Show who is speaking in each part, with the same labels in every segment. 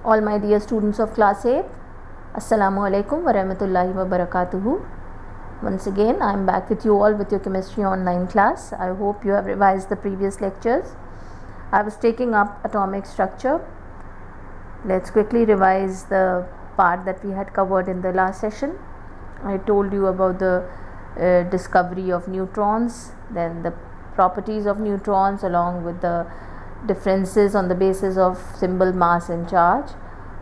Speaker 1: All my dear students of class 8, Assalamu alaikum wa rahmatullahi wa barakatuhu. Once again, I am back with you all with your chemistry online class. I hope you have revised the previous lectures. I was taking up atomic structure. Let's quickly revise the part that we had covered in the last session. I told you about the discovery of neutrons, then the properties of neutrons along with the differences on the basis of symbol, mass and charge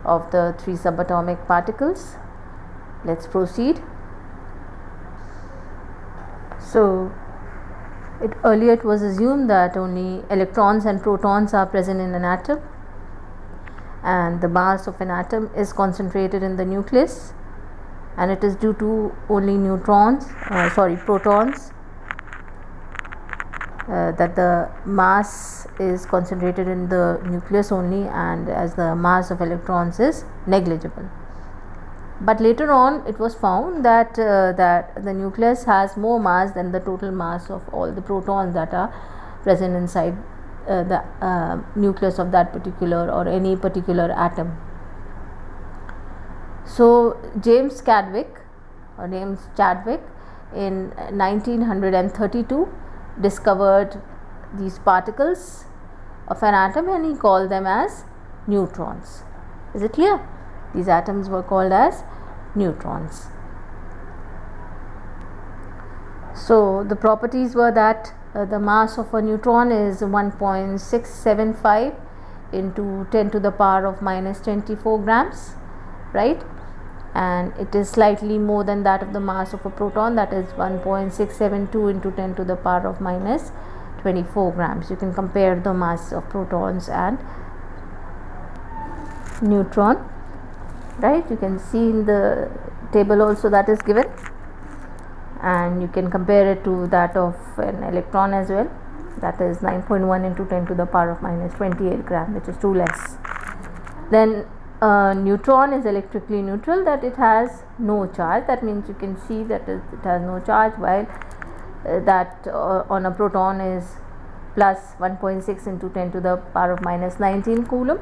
Speaker 1: of the three subatomic particles. Let's proceed. So earlier it was assumed that only electrons and protons are present in an atom, and the mass of an atom is concentrated in the nucleus, and it is due to only protons that the mass is concentrated in the nucleus only, and as the mass of electrons is negligible. But later on it was found that the nucleus has more mass than the total mass of all the protons that are present inside the nucleus of that particular or any particular atom. So James Chadwick in 1932 discovered these particles of an atom, and he called them as neutrons. Is it clear? These atoms were called as neutrons. So the properties were that the mass of a neutron is 1.675 into 10 to the power of minus 24 grams, right? And it is slightly more than that of the mass of a proton, that is 1.672 into 10 to the power of minus 24 grams. You can compare the mass of protons and neutron, right? You can see in the table also that is given, and you can compare it to that of an electron as well, that is 9.1 into 10 to the power of minus 28 gram, which is 2 less. Then neutron is electrically neutral, that it has no charge. That means you can see that it has no charge, while that on a proton is plus 1.6 into 10 to the power of minus 19 coulomb,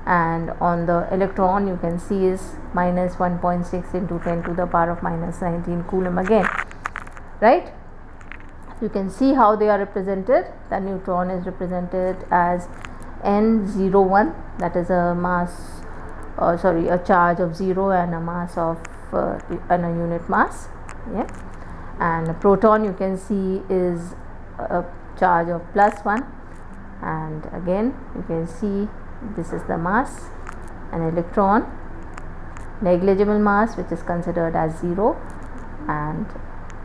Speaker 1: and on the electron you can see is minus 1.6 into 10 to the power of minus 19 coulomb again, right? You can see how they are represented. The neutron is represented as N01, that is a mass a charge of 0 and a mass of and a unit mass, yeah. And a proton you can see is a charge of plus 1, and again you can see this is the mass. An electron, negligible mass, which is considered as 0, and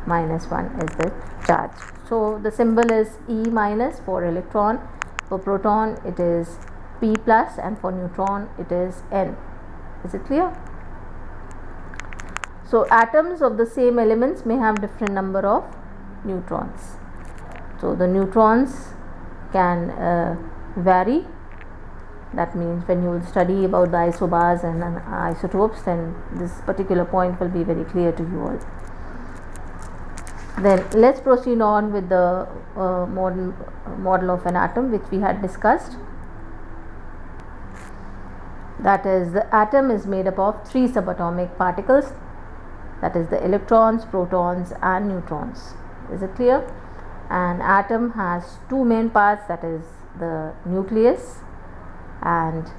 Speaker 1: minus 1 is the charge. So the symbol is E minus for electron, for proton it is P plus, and for neutron it is N. Is it clear? So atoms of the same elements may have different number of neutrons. So the neutrons can vary. That means when you will study about the isobars and isotopes, then this particular point will be very clear to you all. Then let's proceed on with the model of an atom which we had discussed. That is, the atom is made up of three subatomic particles, that is the electrons, protons and neutrons. Is it clear? An atom has two main parts, that is the nucleus and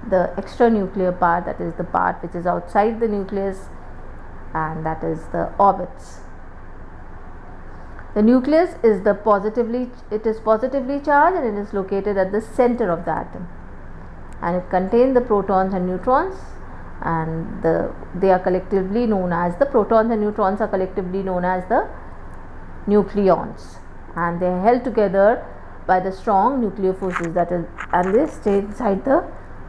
Speaker 1: the extranuclear part, that is the part which is outside the nucleus, and that is the orbits. The nucleus is positively charged, and it is located at the center of the atom, and it contains the protons and neutrons, and they are collectively known as the protons and neutrons are collectively known as the nucleons, and they are held together by the strong nuclear forces, that is, and they stay inside the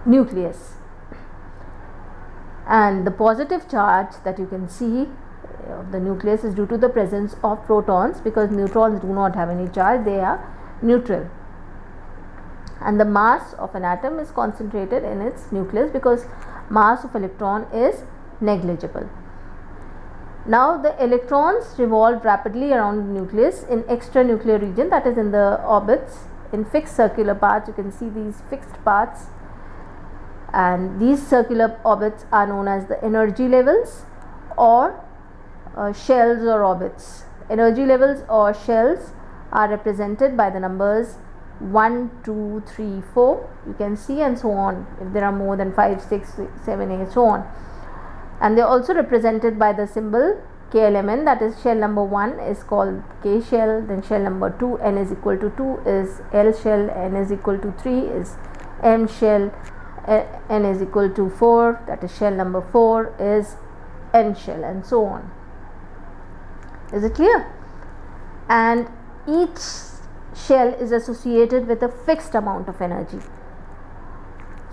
Speaker 1: nucleus. And the positive charge that you can see of the nucleus is due to the presence of protons, because neutrons do not have any charge, they are neutral. And the mass of an atom is concentrated in its nucleus, because mass of electron is negligible. Now the electrons revolve rapidly around the nucleus in extranuclear region, that is in the orbits, in fixed circular paths. You can see these fixed paths, and these circular orbits are known as the energy levels or shells or orbits. Energy levels or shells are represented by the numbers 1, 2, 3, 4, you can see, and so on, if there are more than 5, 6, 7, 8, so on. And they are also represented by the symbol KLMN, that is shell number 1 is called K shell, then shell number 2, n is equal to 2 is L shell, n is equal to 3 is M shell, n is equal to 4, that is shell number 4 is N shell, and so on. Is it clear? And each shell is associated with a fixed amount of energy.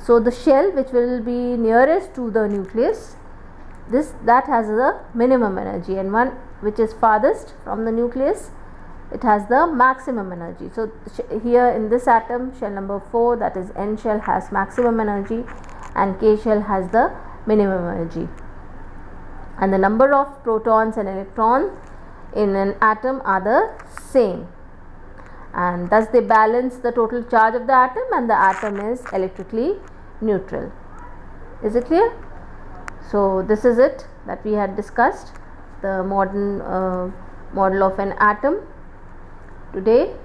Speaker 1: So the shell which will be nearest to the nucleus, that has the minimum energy, and one which is farthest from the nucleus, it has the maximum energy. So here in this atom, shell number 4, that is N shell, has maximum energy, and K shell has the minimum energy. And the number of protons and electrons in an atom are the same, and thus they balance the total charge of the atom, and the atom is electrically neutral. Is it clear? So this is it that we had discussed, the modern model of an atom. Today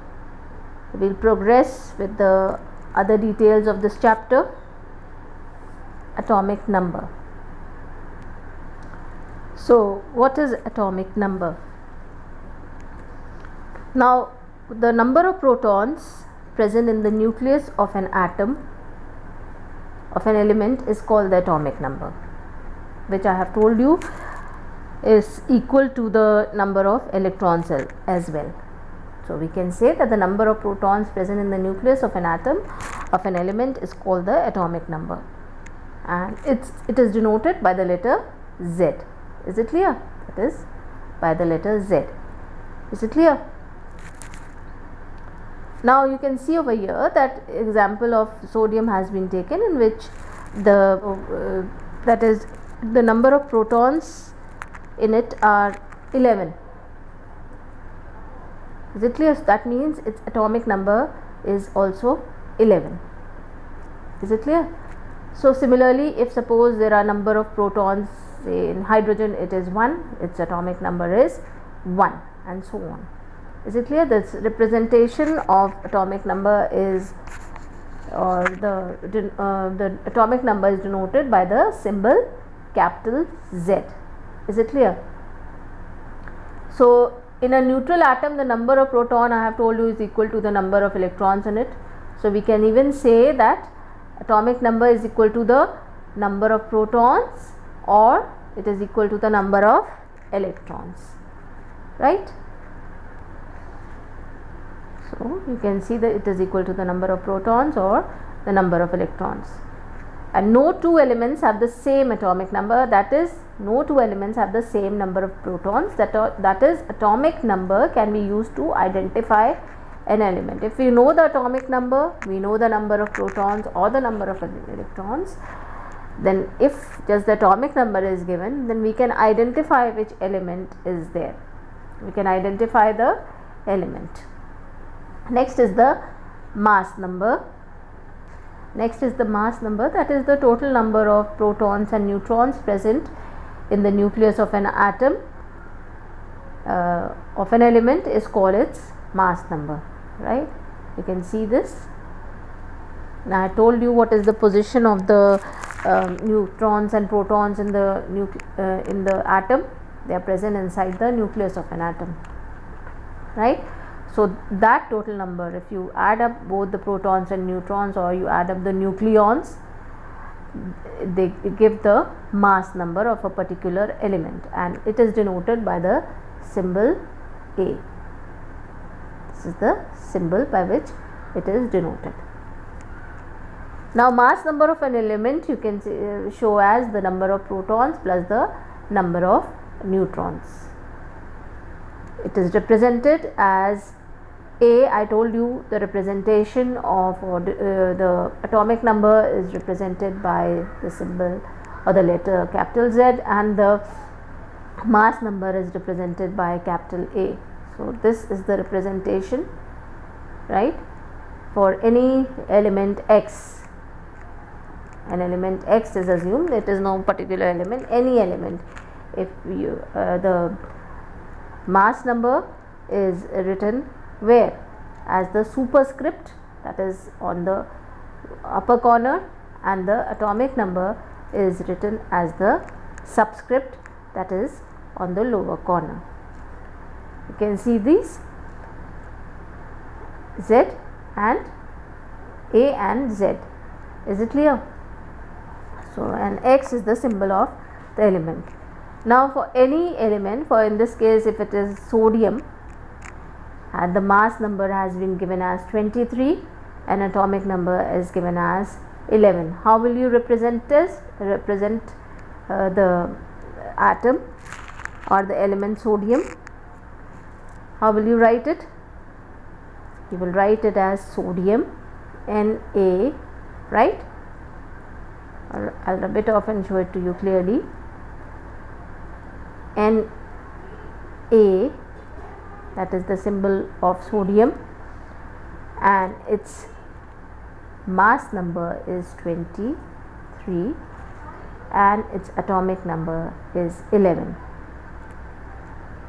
Speaker 1: we will progress with the other details of this chapter, atomic number. So what is atomic number? Now the number of protons present in the nucleus of an atom, of an element, is called the atomic number, which I have told you is equal to the number of electrons as well. So we can say that the number of protons present in the nucleus of an atom, of an element, is called the atomic number, and it is denoted by the letter Z. Is it clear? That is by the letter Z. Is it clear? Now you can see over here that example of sodium has been taken, in which that is the number of protons in it are 11. Is it clear? So that means its atomic number is also 11. Is it clear? So similarly, if suppose there are number of protons, say in hydrogen it is 1, its atomic number is 1, and so on. Is it clear? This representation of atomic number is, or the atomic number is denoted by the symbol capital Z. Is it clear? So in a neutral atom, the number of proton, I have told you, is equal to the number of electrons in it. So we can even say that atomic number is equal to the number of protons, or it is equal to the number of electrons, right? So you can see that it is equal to the number of protons or the number of electrons. And no two elements have the same atomic number, that is, no two elements have the same number of protons, that is, atomic number can be used to identify an element. If we know the atomic number, we know the number of protons or the number of electrons, then if just the atomic number is given, then we can identify which element is there. We can identify the element. Next is the mass number. Next is the mass number, that is the total number of protons and neutrons present in the nucleus of an atom of an element is called its mass number, right? You can see this. Now I told you what is the position of the neutrons and protons in the atom. They are present inside the nucleus of an atom, right? So that total number, if you add up both the protons and neutrons, or you add up the nucleons, they give the mass number of a particular element, and it is denoted by the symbol A. This is the symbol by which it is denoted. Now mass number of an element you can show as the number of protons plus the number of neutrons. It is represented as A. I told you the representation of the atomic number is represented by the symbol or the letter capital Z, and the mass number is represented by capital A. So this is the representation, right, for any element X. an element X is assumed, it is no particular element, any element. If you the mass number is written where? As the superscript, that is on the upper corner, and the atomic number is written as the subscript, that is on the lower corner. You can see these Z and A and Z. Is it clear? So, and X is the symbol of the element. Now, for any element, for in this case if it is sodium, and the mass number has been given as 23 and atomic number is given as 11. How will you represent this? Represent the atom or the element sodium. How will you write it? You will write it as sodium Na, right? I'll rub it off and show it to you clearly. Na, that is the symbol of sodium, and its mass number is 23 and its atomic number is 11.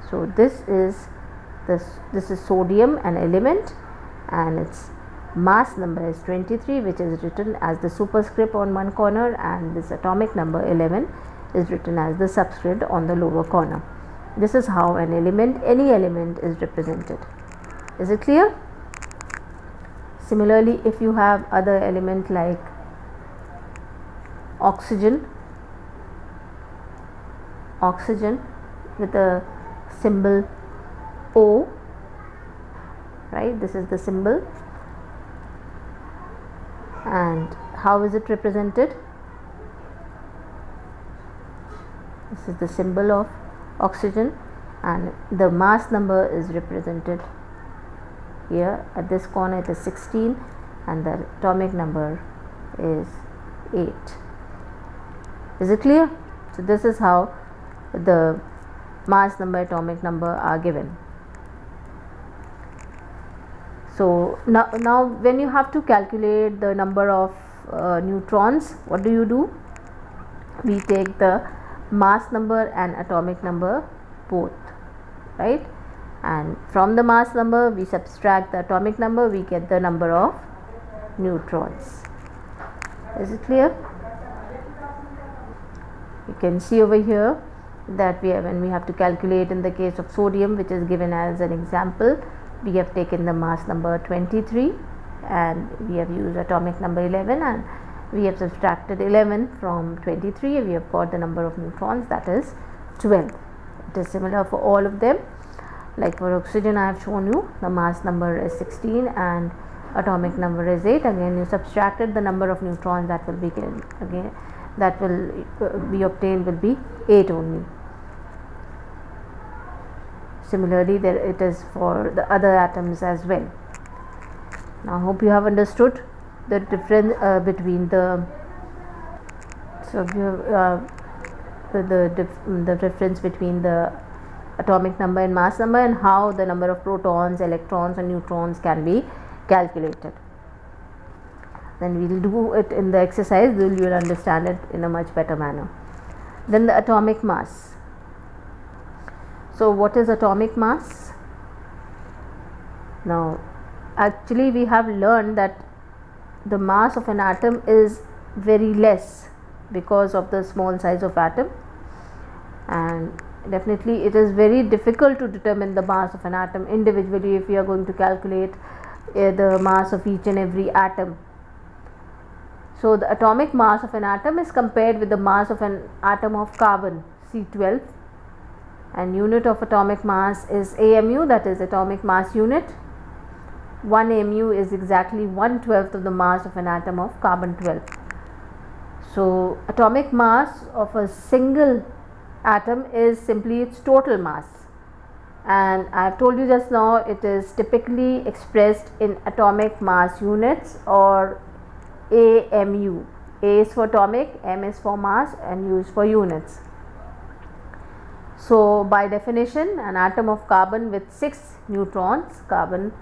Speaker 1: So this is sodium, an element, and its mass number is 23, which is written as the superscript on one corner, and this atomic number 11 is written as the subscript on the lower corner. This is how an element, any element, is represented. Is it clear? Similarly, if you have other element like oxygen with a symbol O, right? This is the symbol, and how is it represented? This is the symbol of oxygen, and the mass number is represented here. At this corner it is 16 and the atomic number is 8. Is it clear? So this is how the mass number, atomic number are given. So now when you have to calculate the number of neutrons, what do? We take the mass number and atomic number both, right? And from the mass number we subtract the atomic number, we get the number of neutrons. Is it clear? You can see over here that when we have to calculate in the case of sodium, which is given as an example, we have taken the mass number 23 and we have used atomic number 11, and we have subtracted 11 from 23, we have got the number of neutrons, that is 12. It is similar for all of them. Like for oxygen, I have shown you the mass number is 16 and atomic number is 8. Again, you subtracted the number of neutrons, that will be again that will be obtained will be 8 only. Similarly, there it is for the other atoms as well. Now, I hope you have understood the difference between the difference between the atomic number and mass number, and how the number of protons, electrons and neutrons can be calculated. Then we will do it in the exercise, you will understand it in a much better manner. Then the atomic mass. So what is atomic mass? Now actually we have learned that the mass of an atom is very less because of the small size of atom, and definitely it is very difficult to determine the mass of an atom individually if we are going to calculate the mass of each and every atom. So the atomic mass of an atom is compared with the mass of an atom of carbon, C12, and unit of atomic mass is AMU, that is atomic mass unit. 1 AMU is exactly 1/12 of the mass of an atom of carbon 12. So atomic mass of a single atom is simply its total mass, and I have told you just now it is typically expressed in atomic mass units or AMU. A is for atomic, M is for mass, and U is for units. So by definition, an atom of carbon with 6 neutrons, carbon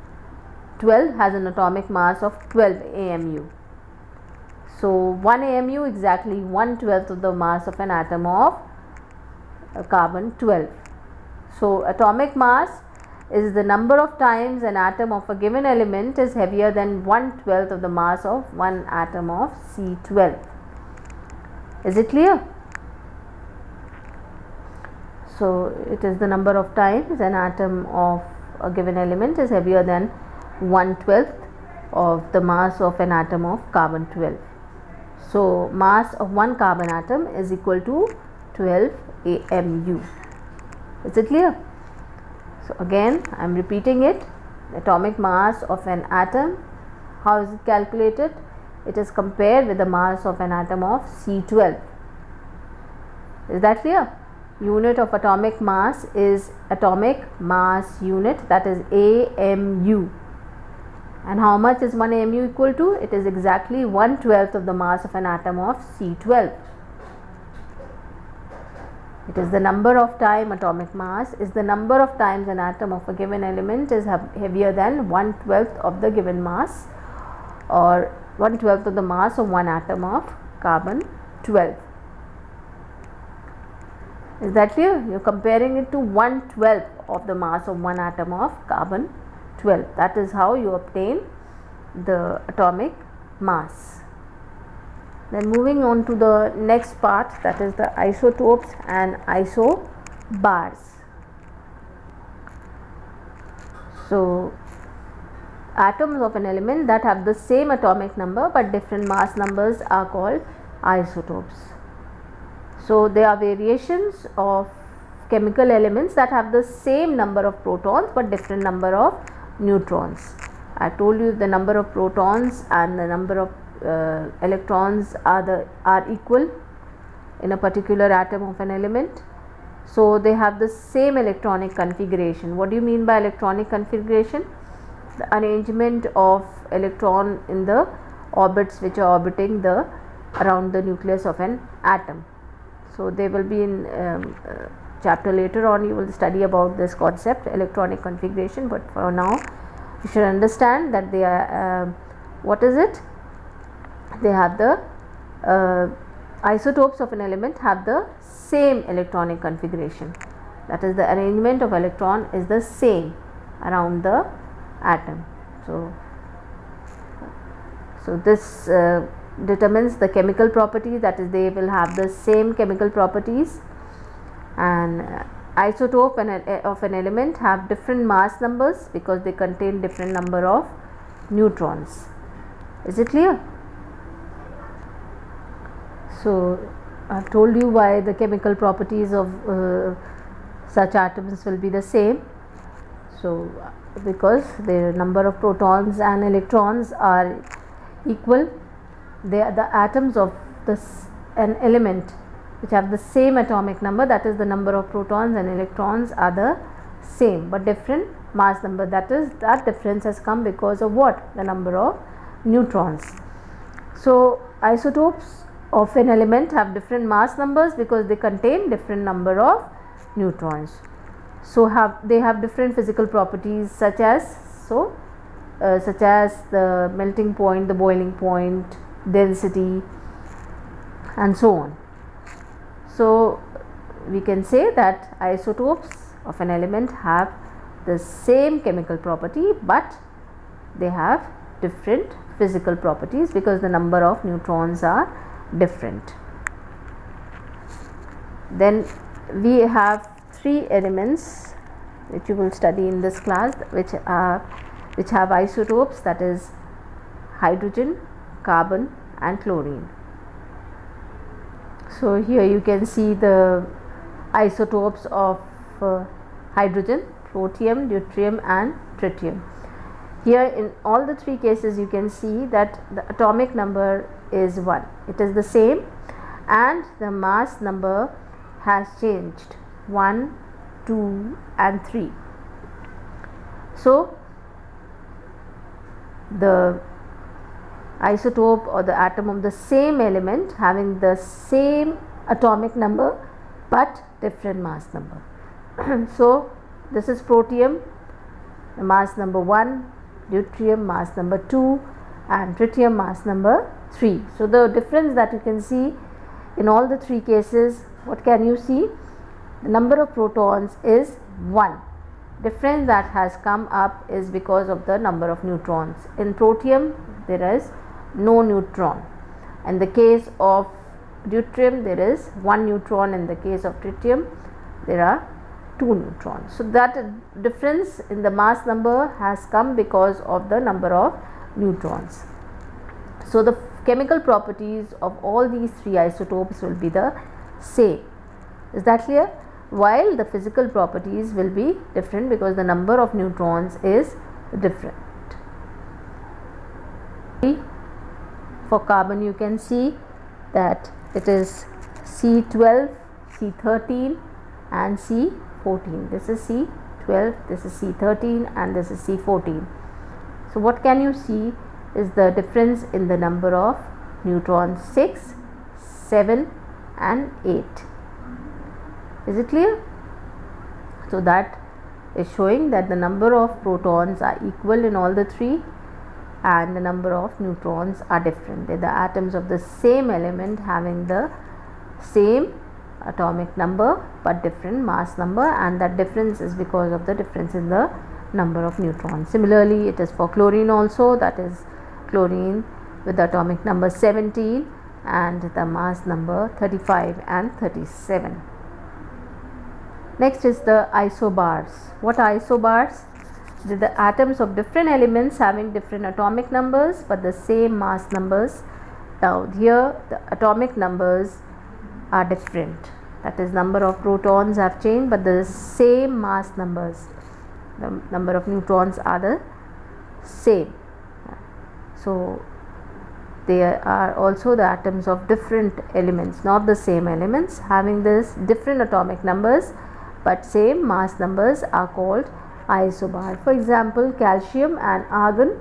Speaker 1: 12, has an atomic mass of 12 AMU. So 1 AMU exactly 1/12 of the mass of an atom of carbon 12. So atomic mass is the number of times an atom of a given element is heavier than 1/12 of the mass of one atom of C12. Is it clear? So it is the number of times an atom of a given element is heavier than 1/12 of the mass of an atom of carbon 12. So mass of one carbon atom is equal to 12 AMU. Is it clear? So again I am repeating it. Atomic mass of an atom, how is it calculated? It is compared with the mass of an atom of C12. Is that clear? Unit of atomic mass is atomic mass unit, that is AMU. And how much is 1 AMU equal to? It is exactly 1/12 of the mass of an atom of C12. It is the number of time atomic mass is the number of times an atom of a given element is heavier than 1/12 of the given mass, or 1/12 of the mass of one atom of carbon 12. Is that clear? You are comparing it to 1/12 of the mass of one atom of carbon 12. That is how you obtain the atomic mass. Then moving on to the next part, that is the isotopes and isobars. So atoms of an element that have the same atomic number but different mass numbers are called isotopes. So they are variations of chemical elements that have the same number of protons but different number of neutrons. I told you the number of protons and the number of electrons are equal in a particular atom of an element. So they have the same electronic configuration. What do you mean by electronic configuration? The arrangement of electron in the orbits which are orbiting around the nucleus of an atom. So they will be in chapter later on, you will study about this concept, electronic configuration, but for now you should understand that they are what is it? They have the isotopes of an element have the same electronic configuration, that is the arrangement of electron is the same around the atom. So this determines the chemical properties, that is they will have the same chemical properties. And isotope of an element have different mass numbers because they contain different number of neutrons. Is it clear? So I have told you why the chemical properties of such atoms will be the same. So because the number of protons and electrons are equal, they are the atoms of an element which have the same atomic number, that is the number of protons and electrons are the same but different mass number, that is that difference has come because of what? The number of neutrons. So isotopes of an element have different mass numbers because they contain different number of neutrons. So they have different physical properties such as the melting point, the boiling point, density and so on. So we can say that isotopes of an element have the same chemical property but they have different physical properties because the number of neutrons are different. Then we have three elements which you will study in this class which have isotopes, that is hydrogen, carbon and chlorine. So here you can see the isotopes of hydrogen, protium, deuterium and tritium. Here in all the three cases you can see that the atomic number is 1. It is the same and the mass number has changed, 1, 2 and 3. So the isotope or the atom of the same element having the same atomic number but different mass number. So this is protium, the mass number 1, deuterium mass number 2, and tritium mass number 3. So the difference that you can see in all the three cases, what can you see? The number of protons is 1. Difference that has come up is because of the number of neutrons. In protium there is no neutron. In the case of deuterium there is 1 neutron. In the case of tritium there are 2 neutrons. So that difference in the mass number has come because of the number of neutrons. So the chemical properties of all these three isotopes will be the same. Is that clear? While the physical properties will be different because the number of neutrons is different. For carbon you can see that it is C12, C13 and C14. This is C12, this is C13 and this is C14. So what can you see is the difference in the number of neutrons: 6, 7 and 8. Is it clear? So that is showing that the number of protons are equal in all the three and the number of neutrons are different. They are the atoms of the same element having the same atomic number but different mass number, and that difference is because of the difference in the number of neutrons. Similarly it is for chlorine also, that is chlorine with the atomic number 17 and the mass number 35 and 37. Next is the isobars. What are isobars? They are the atoms of different elements having different atomic numbers but the same mass numbers. Now here the atomic numbers are different, that is number of protons have changed but the same mass numbers, the number of neutrons are the same. So they are also the atoms of different elements, not the same elements, having this different atomic numbers but same mass numbers are called isobar. For example, calcium and argon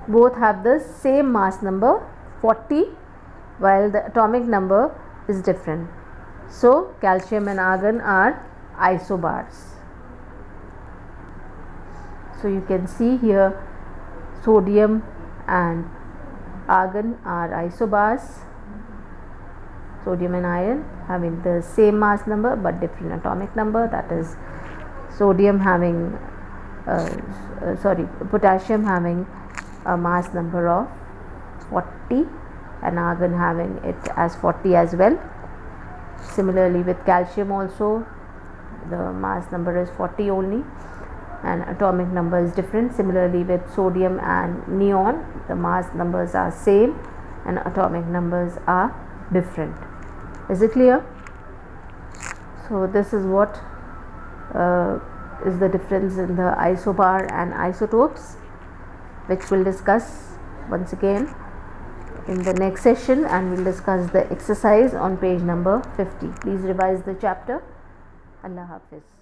Speaker 1: both have the same mass number 40 while the atomic number is different. So calcium and argon are isobars. So you can see here sodium and argon are isobars. Sodium and iron having the same mass number but different atomic number, that is sodium having potassium having a mass number of 40 and argon having it as 40 as well. Similarly with calcium also the mass number is 40 only and atomic number is different. Similarly with sodium and neon the mass numbers are same and atomic numbers are different. Is it clear? So this is what is the difference in the isobar and isotopes, which we'll discuss once again in the next session, and we'll discuss the exercise on page number 50. Please revise the chapter. Allah Hafiz.